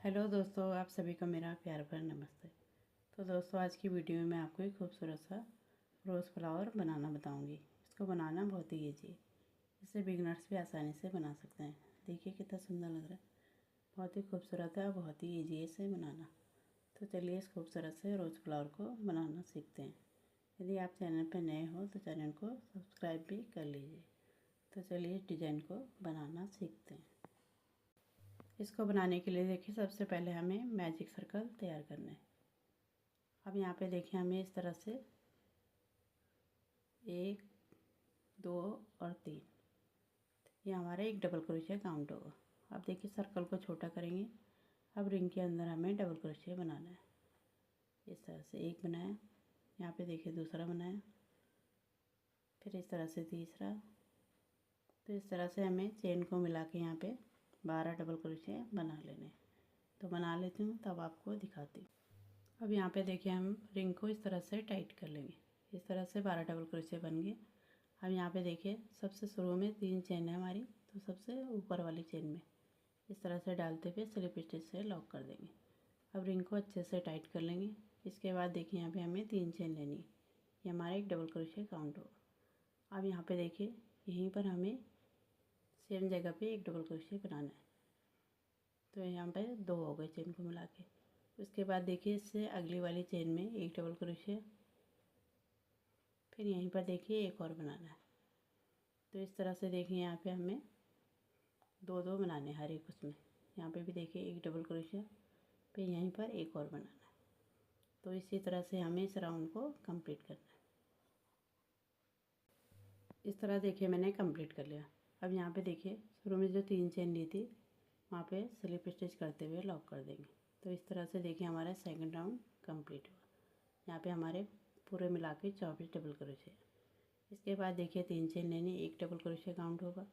Hello दोस्तों, आप सभी को मेरा प्यार भरा नमस्ते। तो दोस्तों, आज की वीडियो में मैं आपको एक खूबसूरत सा रोज़ फ्लावर बनाना बताऊंगी। इसको बनाना बहुत ही ईजी है। इसे बिगनर्स भी आसानी से बना सकते हैं। देखिए कितना सुंदर लग रहा है, बहुत ही खूबसूरत है और बहुत ही ईजी है इसे बनाना। तो चलिए इस खूबसूरत से रोज़ फ्लावर को बनाना सीखते हैं। यदि आप चैनल पर नए हो तो चैनल को सब्सक्राइब भी कर लीजिए। तो चलिए इस डिज़ाइन को बनाना सीखते हैं। इसको बनाने के लिए देखिए, सबसे पहले हमें मैजिक सर्कल तैयार करना है। अब यहाँ पे देखिए, हमें इस तरह से 1, 2 और 3, ये हमारा एक डबल क्रोशिया काउंट होगा। अब देखिए सर्कल को छोटा करेंगे। अब रिंग के अंदर हमें डबल क्रोशिया बनाना है। इस तरह से एक बनाया, यहाँ पे देखिए दूसरा बनाया, फिर इस तरह से तीसरा। तो इस तरह से हमें चेन को मिला के यहाँ पे 12 डबल क्रोशिया बना लेने। तो बना लेती हूँ, तब आपको दिखाती हूँ। अब यहाँ पे देखिए, हम रिंग को इस तरह से टाइट कर लेंगे। इस तरह से 12 डबल क्रोशिया बन गए। अब यहाँ पे देखिए, सबसे शुरू में 3 चेन है हमारी, तो सबसे ऊपर वाली चेन में इस तरह से डालते हुए स्लिप स्टिच से लॉक कर देंगे। अब रिंग को अच्छे से टाइट कर लेंगे। इसके बाद देखिए, यहाँ पे हमें 3 चेन लेनी है। ये हमारा एक डबल क्रोशिया काउंट होगा। अब यहाँ पे देखिए, यहीं पर हमें सेम जगह पे एक डबल क्रोशिया बनाना है। तो यहाँ पे 2 हो गए चेन को मिला के। उसके बाद देखिए, इससे अगली वाली चेन में एक डबल क्रोशिया, फिर यहीं पर देखिए एक और बनाना है। तो इस तरह से देखिए, यहाँ पे हमें 2-2 बनाने हर एक उसमें। यहाँ पे भी देखिए एक डबल क्रोशिया, फिर यहीं पर एक और बनाना है। तो इसी तरह से हमें इस राउंड को कंप्लीट करना है। इस तरह देखिए मैंने कंप्लीट कर लिया। अब यहाँ पे देखिए, शुरू में जो 3 चेन ली थी वहाँ पे स्लिप स्टिच करते हुए लॉक कर देंगे। तो इस तरह से देखिए हमारा सेकंड राउंड कंप्लीट हुआ। यहाँ पे हमारे पूरे मिला के 24 डबल क्रोशिया। इसके बाद देखिए 3 चेन लेनी, एक डबल क्रोशिया काउंट होगा।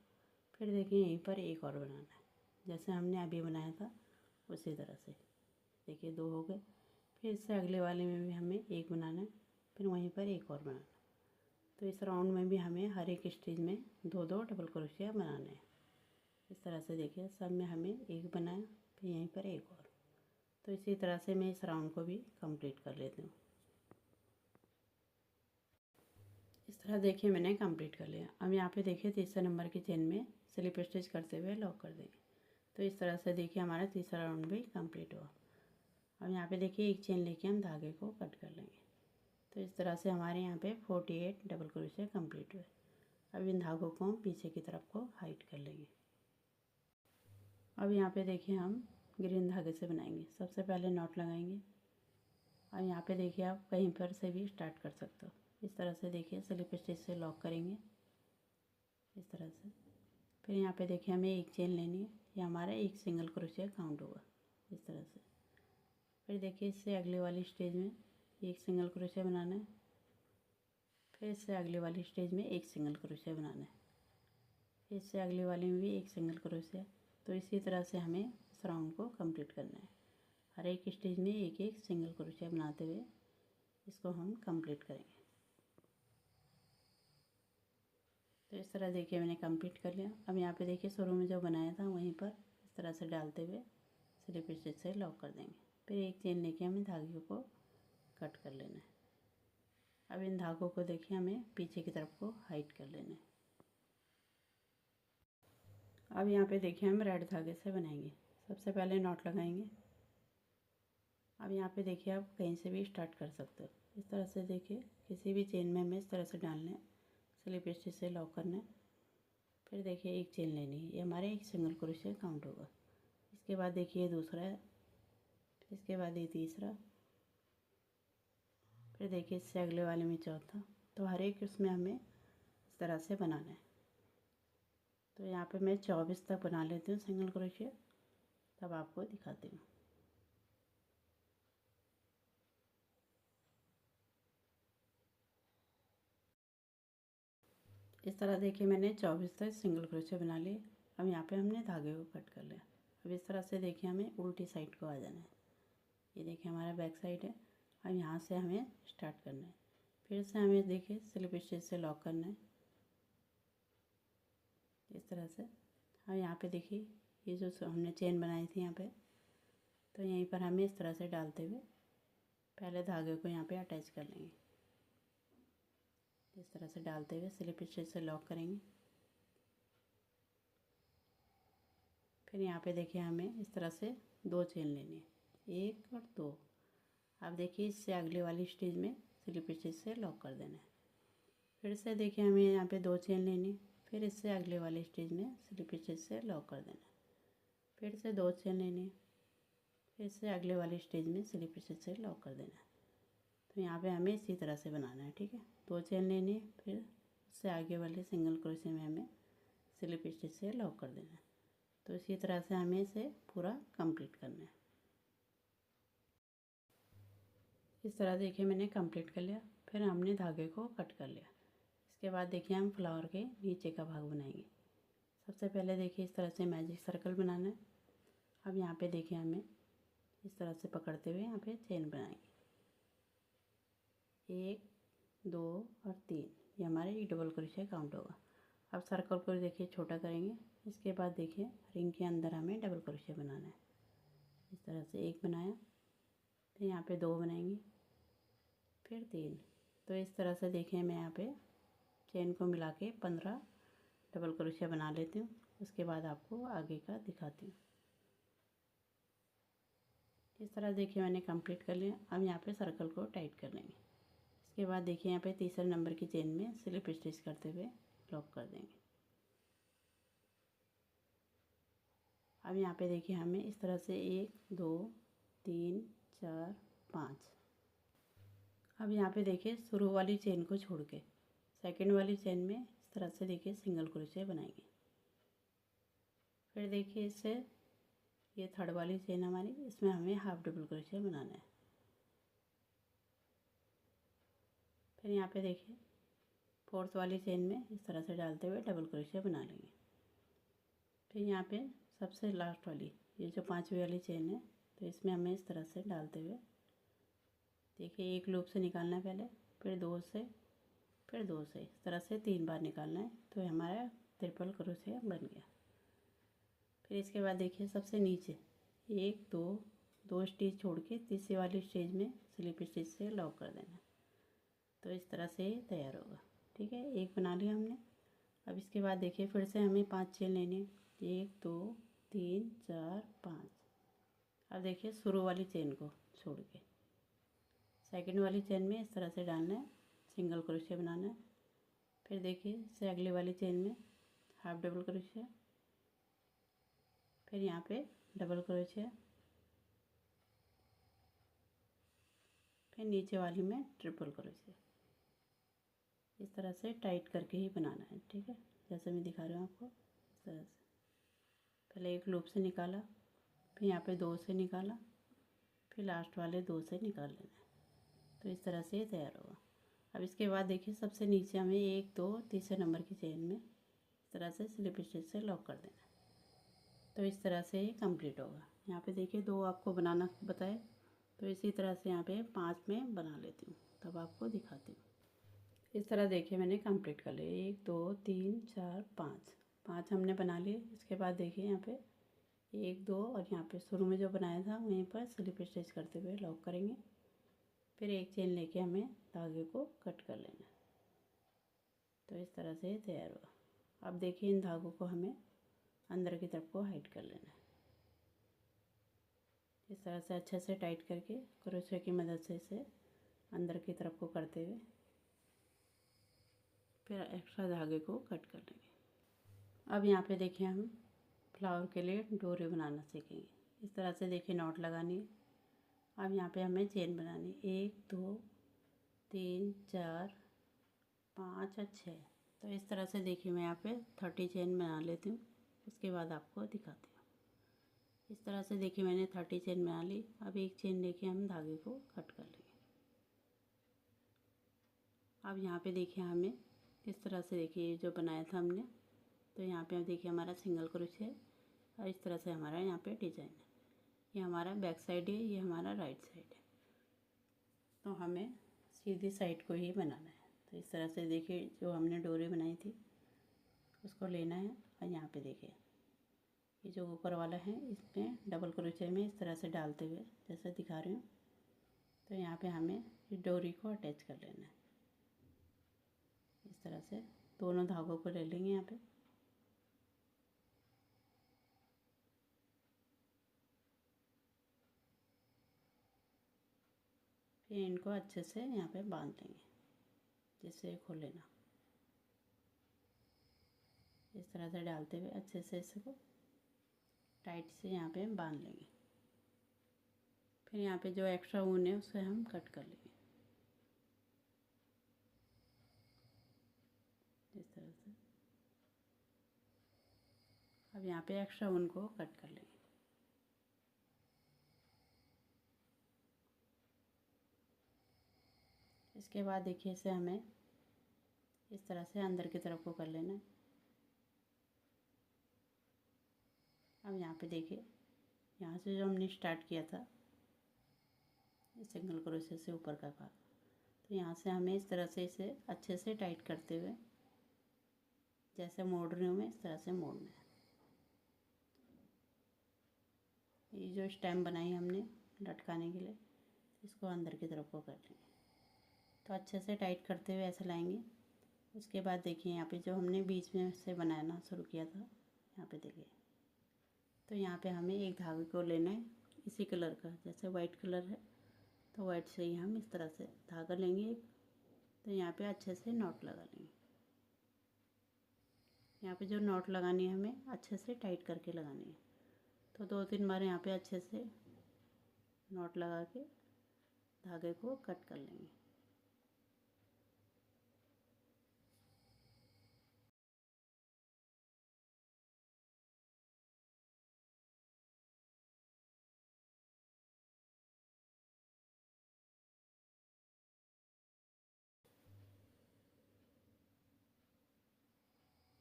फिर देखिए यहीं पर एक और बनाना है, जैसे हमने अभी बनाया था उसी तरह से। देखिए 2 हो गए। फिर इससे अगले वाले में भी हमें एक बनाना है, फिर वहीं पर एक और बनाना। तो इस राउंड में भी हमें हर एक स्टेज में 2-2 डबल क्रोशिया बनाने हैं। इस तरह से देखिए सब में हमें एक बनाया, फिर यहीं पर एक और। तो इसी तरह से मैं इस राउंड को भी कंप्लीट कर लेती हूँ। इस तरह देखिए मैंने कंप्लीट कर लिया। अब यहाँ पे देखिए तीसरे नंबर की चेन में स्लिप स्टिच करते हुए लॉक कर देंगे। तो इस तरह से देखिए हमारा तीसरा राउंड भी कंप्लीट हुआ। अब यहाँ पे देखिए एक चेन लेके हम धागे को कट कर लेंगे। तो इस तरह से हमारे यहाँ पे 48 डबल क्रोशिया कंप्लीट हुए। अब इन धागों को हम पीछे की तरफ को हाइट कर लेंगे। अब यहाँ पे देखिए हम ग्रीन धागे से बनाएंगे। सबसे पहले नॉट लगाएंगे। अब यहाँ पे देखिए आप कहीं पर से भी स्टार्ट कर सकते हो। इस तरह से देखिए स्लिप स्टिच से लॉक करेंगे इस तरह से। फिर यहाँ पे देखिए हमें एक चेन लेनी है, ये हमारा एक सिंगल क्रोशिया काउंट होगा इस तरह से। फिर देखिए इससे अगले वाली स्टेज में एक सिंगल क्रोशिया बनाना है, फिर इससे अगले वाली स्टेज में एक सिंगल क्रोशिया बनाना है, फिर इससे अगले वाले में भी एक सिंगल क्रोशिया। तो इसी तरह से हमें इस राउंड को कंप्लीट करना है। हर एक स्टेज में एक एक सिंगल क्रोशिया बनाते हुए इसको हम कंप्लीट करेंगे। तो इस तरह देखिए मैंने कंप्लीट कर लिया। अब यहाँ पे देखिए शुरू में जो बनाया था वहीं पर इस तरह से डालते हुए स्लिप स्टिच से लॉक कर देंगे। फिर एक चेन लेके हमें धागे को कट कर लेना है। अब इन धागों को देखिए हमें पीछे की तरफ को हाइट कर लेना है। अब यहाँ पे देखिए हम रेड धागे से बनाएंगे। सबसे पहले नॉट लगाएंगे। अब यहाँ पे देखिए आप कहीं से भी स्टार्ट कर सकते हो। इस तरह से देखिए किसी भी चेन में हमें इस तरह से डालना है, स्लिप स्टिच से लॉक करना है। फिर देखिए एक चेन लेनी है, ये हमारे एक सिंगल क्रोशिया काउंट होगा। इसके बाद देखिए दूसरा है, इसके बाद ये तीसरा, फिर देखिए इससे अगले वाले में चौथा। तो हर एक उसमें हमें इस तरह से बनाना है। तो यहाँ पे मैं 24 तक बना लेती हूँ सिंगल क्रोशिया, तब आपको दिखाती हूँ। इस तरह देखिए मैंने 24 तक सिंगल क्रोशिया बना लिए। अब यहाँ पे हमने धागे को कट कर लिया। अब इस तरह से देखिए हमें उल्टी साइड को आ जाना है। ये देखिए हमारा बैक साइड है। अब यहाँ से हमें स्टार्ट करना है। फिर से हमें देखिए स्लिप स्टिच से लॉक करना है इस तरह से। अब यहाँ पे देखिए ये जो हमने चेन बनाई थी यहाँ पे तो यहीं पर हमें इस तरह से डालते हुए पहले धागे को यहाँ पे अटैच कर लेंगे। इस तरह से डालते हुए स्लिप स्टिच से लॉक करेंगे। फिर यहाँ पे देखिए हमें इस तरह से 2 चेन लेनी है, 1 और 2। अब देखिए इससे अगले वाली स्टिच में स्लिप स्टिच से लॉक कर देना है। फिर से देखिए हमें यहाँ पे 2 चेन लेनी है, फिर इससे अगले वाले स्टिच में स्लिप स्टिच से लॉक कर देना है। फिर से 2 चेन लेनी है, फिर से अगले वाले स्टिच में स्लिप स्टिच से लॉक कर देना है। तो यहाँ पे हमें इसी तरह से बनाना है, ठीक है। 2 चेन लेनी है, फिर उससे आगे वाले सिंगल क्रोशे में हमें स्लिप स्टिच से लॉक कर देना है। तो इसी तरह से हमें इसे पूरा कंप्लीट करना है। इस तरह देखिए मैंने कंप्लीट कर लिया। फिर हमने धागे को कट कर लिया। इसके बाद देखिए हम फ्लावर के नीचे का भाग बनाएंगे। सबसे पहले देखिए इस तरह से मैजिक सर्कल बनाना है। अब यहाँ पे देखिए हमें इस तरह से पकड़ते हुए यहाँ पे चेन बनाएंगे, 1 2 और 3। ये हमारे एक डबल क्रोशे काउंट होगा। अब सर्कल को देखिए छोटा करेंगे। इसके बाद देखिए रिंग के अंदर हमें डबल क्रोशे बनाना है। इस तरह से 1 बनाया, फिर यहाँ पे 2 बनाएंगे, फिर 3। तो इस तरह से देखिए मैं यहाँ पे चेन को मिला के 15 डबल क्रोशे बना लेती हूँ। उसके बाद आपको आगे का दिखाती हूँ। इस तरह देखिए मैंने कंप्लीट कर लिया। अब यहाँ पे सर्कल को टाइट कर लेंगे। इसके बाद देखिए यहाँ पे तीसरे नंबर की चेन में स्लिप स्टिच करते हुए लॉक कर देंगे। अब यहाँ पे देखिए हमें इस तरह से 1 2 3 4 5। अब यहाँ पे देखिए शुरू वाली चेन को छोड़ के सेकंड वाली चेन में इस तरह से देखिए सिंगल क्रोशे बनाएंगे। फिर देखिए इससे ये थर्ड वाली चेन हमारी, इसमें हमें हाफ डबल क्रोशे बनाना है। फिर यहाँ पे देखिए फोर्थ वाली चेन में इस तरह से डालते हुए डबल क्रोशे बना लेंगे। फिर यहाँ पे सबसे लास्ट वाली ये जो 5वीं वाली चेन है, तो इसमें हमें इस तरह से डालते हुए देखिए एक लूप से निकालना है पहले, फिर 2 से, फिर 2 से, इस तरह से 3 बार निकालना है। तो हमारा ट्रिपल क्रोशे बन गया। फिर इसके बाद देखिए सबसे नीचे 1 2 स्टिच छोड़ के तीसरी वाली स्टिच में स्लिप स्टिच से लॉक कर देना। तो इस तरह से तैयार होगा, ठीक है। एक बना लिया हमने। अब इसके बाद देखिए फिर से हमें 5 चेन लेनी है, 1 2 3 4 5। अब देखिए शुरू वाली चेन को छोड़ के सेकंड वाली चेन में इस तरह से डालना है, सिंगल क्रोशे बनाना है। फिर देखिए इससे अगली वाली चेन में हाफ डबल क्रोशे, फिर यहाँ पे डबल क्रोशे, फिर नीचे वाली में ट्रिपल क्रोशे। इस तरह से टाइट करके ही बनाना है, ठीक है, जैसे मैं दिखा रही हूँ आपको। इस तरह से पहले एक लूप से निकाला, फिर यहाँ पे 2 से निकाला, फिर लास्ट वाले 2 से निकाल लेना है। तो इस तरह से ये तैयार होगा। अब इसके बाद देखिए सबसे नीचे हमें 1 2 तीसरे नंबर की चेन में इस तरह से स्लिप स्टिच से लॉक कर देना है। तो इस तरह से ये कंप्लीट होगा। यहाँ पे देखिए 2 आपको बनाना बताए, तो इसी तरह से यहाँ पे 5 में बना लेती हूँ, तब आपको दिखाती हूँ। इस तरह देखिए मैंने कंप्लीट कर लिया, 1 2 3 4 5 हमने बना लिए। इसके बाद देखिए यहाँ पे 1 2 और यहाँ पे शुरू में जो बनाया था वहीं पर स्लिप स्टिच करते हुए लॉक करेंगे। फिर एक चेन लेके हमें धागे को कट कर लेना है। तो इस तरह से तैयार हुआ। अब देखिए इन धागों को हमें अंदर की तरफ को हाइड कर लेना है। इस तरह से अच्छे से टाइट करके क्रोशे की मदद से इसे अंदर की तरफ को करते हुए फिर एक्स्ट्रा धागे को कट कर लेंगे। अब यहाँ पे देखिए हम फ्लावर के लिए डोरी बनाना सीखेंगे। इस तरह से देखिए नॉट लगानी है। अब यहाँ पे हमें चेन बनानी, 1 2 3 4 5 और 6। तो इस तरह से देखिए मैं यहाँ पे 30 चेन बना लेती हूँ, उसके बाद आपको दिखाती हूँ। इस तरह से देखिए मैंने 30 चेन बना ली। अब एक चेन लेके हम धागे को कट कर लेंगे। अब यहाँ पे देखिए हमें इस तरह से देखिए जो बनाया था हमने, तो यहाँ पे देखिए हमारा सिंगल क्रोशे है और इस तरह से हमारा यहाँ पे डिजाइन है। ये हमारा बैक साइड है, ये हमारा राइट साइड है। तो हमें सीधी साइड को ही बनाना है। तो इस तरह से देखिए जो हमने डोरी बनाई थी उसको लेना है और यहाँ पे देखिए ये जो ऊपर वाला है इसमें डबल क्रोशे में इस तरह से डालते हुए जैसे दिखा रही हूँ। तो यहाँ पे हमें इस डोरी को अटैच कर लेना है। इस तरह से दोनों धागों को ले लेंगे यहाँ पे। फिर इनको अच्छे से यहाँ पे बांध लेंगे, जिससे खोल लेना। इस तरह से डालते हुए अच्छे से इसको टाइट से यहाँ पे बांध लेंगे। फिर यहाँ पे जो एक्स्ट्रा ऊन है उसे हम कट कर लेंगे इस तरह से। अब यहाँ पे एक्स्ट्रा ऊन को कट कर लेंगे। इसके बाद देखिए इसे हमें इस तरह से अंदर की तरफ को कर लेना है। अब यहाँ पे देखिए, यहाँ से जो हमने स्टार्ट किया था सिंगल क्रोशे से ऊपर का भाग, तो यहाँ से हमें इस तरह से इसे अच्छे से टाइट करते हुए जैसे मोड़ रही हूँ मैं इस तरह से मोड़ना है। ये जो स्टेम बनाई हमने लटकाने के लिए, इसको अंदर की तरफ को कर लेंगे। तो अच्छे से टाइट करते हुए ऐसे लाएंगे। उसके बाद देखिए यहाँ पे जो हमने बीच में से बनाना शुरू किया था, यहाँ पे देखिए, तो यहाँ पे हमें एक धागे को लेना है इसी कलर का। जैसे वाइट कलर है तो वाइट से ही हम इस तरह से धागा लेंगे एक। तो यहाँ पे अच्छे से नॉट लगा लेंगे। यहाँ पे जो नॉट लगानी है हमें अच्छे से टाइट करके लगानी है। तो 2-3 बार यहाँ पे अच्छे से नॉट लगा के धागे को कट कर लेंगे।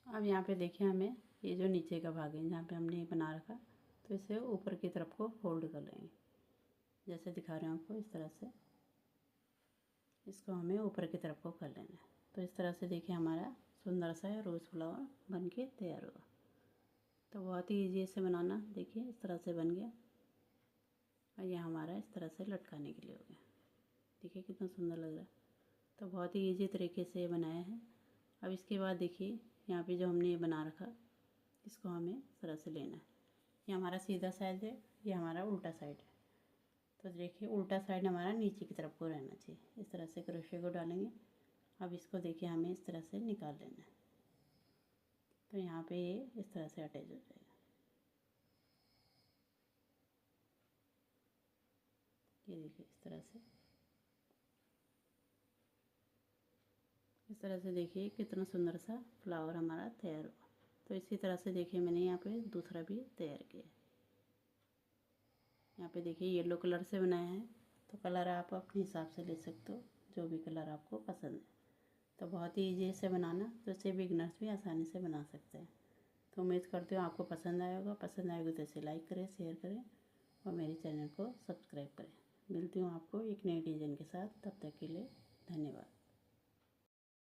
अब यहाँ पे देखिए हमें ये जो नीचे का भाग है जहाँ पे हमने ये बना रखा, तो इसे ऊपर की तरफ को फोल्ड कर लेंगे जैसे दिखा रहे हैं आपको। इस तरह से इसको हमें ऊपर की तरफ को कर लेना है। तो इस तरह से देखिए हमारा सुंदर सा रोज़ फ्लावर बन के तैयार हुआ। तो बहुत ही ईजी इसे बनाना। देखिए इस तरह से बन गया और ये हमारा इस तरह से लटकाने के लिए हो गया। देखिए कितना सुंदर लग रहा है। तो बहुत ही ईजी तरीके से ये बनाया है। अब इसके बाद देखिए यहाँ पे जो हमने ये बना रखा, इसको हमें इस तरह से लेना है। ये हमारा सीधा साइड है, ये हमारा उल्टा साइड है। तो देखिए उल्टा साइड हमारा नीचे की तरफ को रहना चाहिए। इस तरह से क्रोशे को डालेंगे। अब इसको देखिए हमें इस तरह से निकाल लेना है। तो यहाँ पे ये इस तरह से अटैच हो जाएगा। ये देखिए इस तरह से देखिए कितना सुंदर सा फ्लावर हमारा तैयार हुआ। तो इसी तरह से देखिए मैंने यहाँ पे दूसरा भी तैयार किया। यहाँ पे देखिए येलो कलर से बनाया है। तो कलर आप अपने हिसाब से ले सकते हो, जो भी कलर आपको पसंद है। तो बहुत ही ईजी से बनाना, तो इसे बिगनर्स भी आसानी से बना सकते हैं। तो उम्मीद करती हूँ आपको पसंद आया होगा। पसंद आएगा तो इसे लाइक करें, शेयर करें और मेरे चैनल को सब्सक्राइब करें। मिलती हूँ आपको एक नए डिज़ाइन के साथ। तब तक के लिए धन्यवाद।